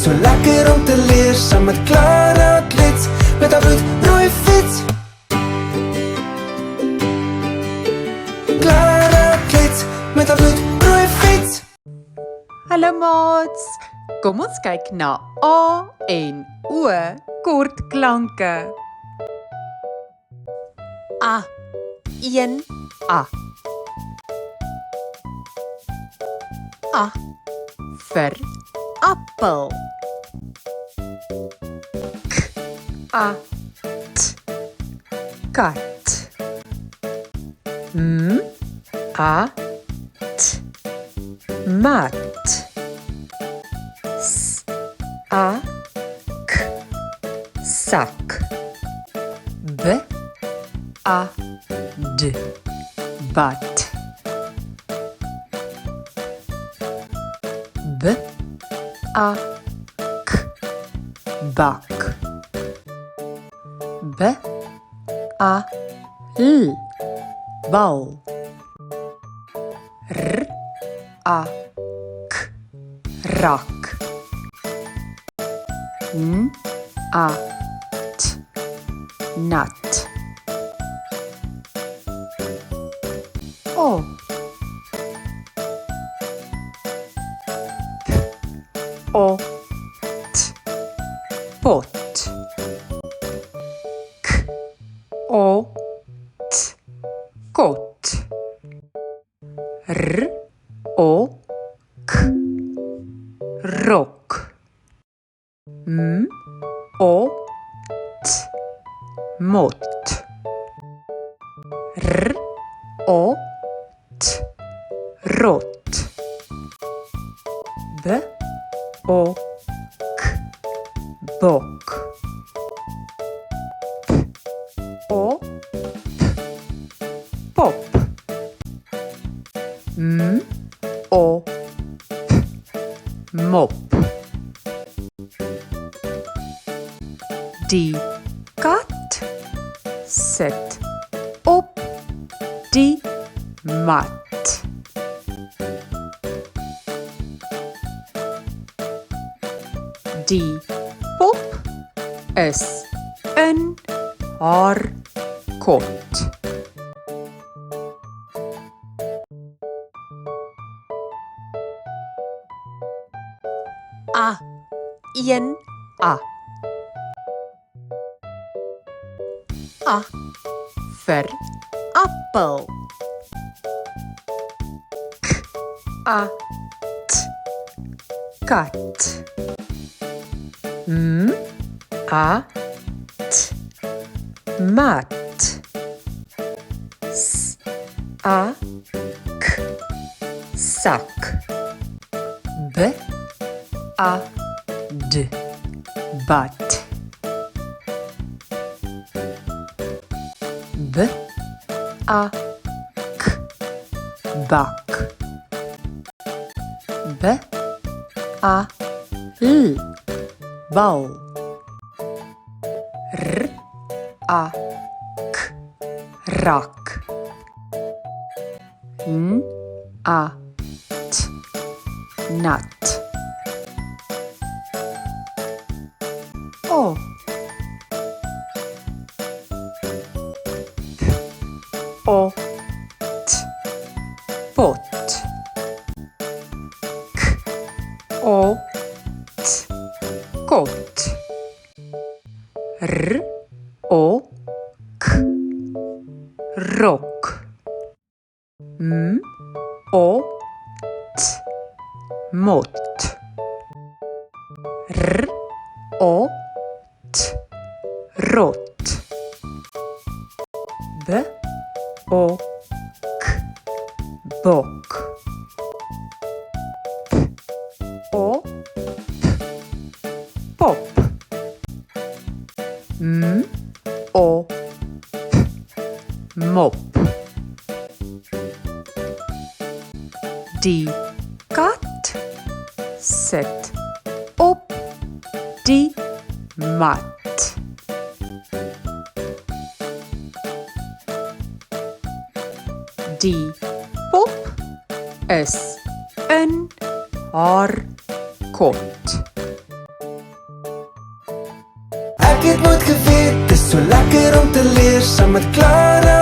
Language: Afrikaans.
So lekker om te leer, saam met Clara Klits, met haar bloedrooi fiets. Clara Klits, met haar bloedrooi fiets. Hallo maats, kom ons kyk na A en O kortklanke. A, 1 A. A vir appel. K, A, T, kat. M, A, T, mat. S, A, k, sak. B, A, d, bad. B, A, k, bak. B, A, l, bal. R, A, k, rak. N, A, t, nat. O, O, t, pot. K, O, t, kot. R, O, k, rok. M, O, t, mot. R, O, t, rot. B, O, k, bok. P, O, p, pop. M, O, p, mop. Die kat sit op die mat. Die pop is in haar kot. A, 1 A. A vir appel. K, A, T, kat. M, A, T, mat. S, A, k, sak. B, A, d, bad. B, A, k, bak. B, A, l, bal. R, A, k, rak. N, A, t, nat. O, O, t, pot. K, O, t, kot. R, O, k, rok. M, O, t, mot. R, O, t, rot. B, O, k, bok. P, O, p, pop. M, O, p, mop. Die kat sit op die mat. Die pop is in haar kot. Ek het nooit geweet, dis so lekker om te leer saam met Clara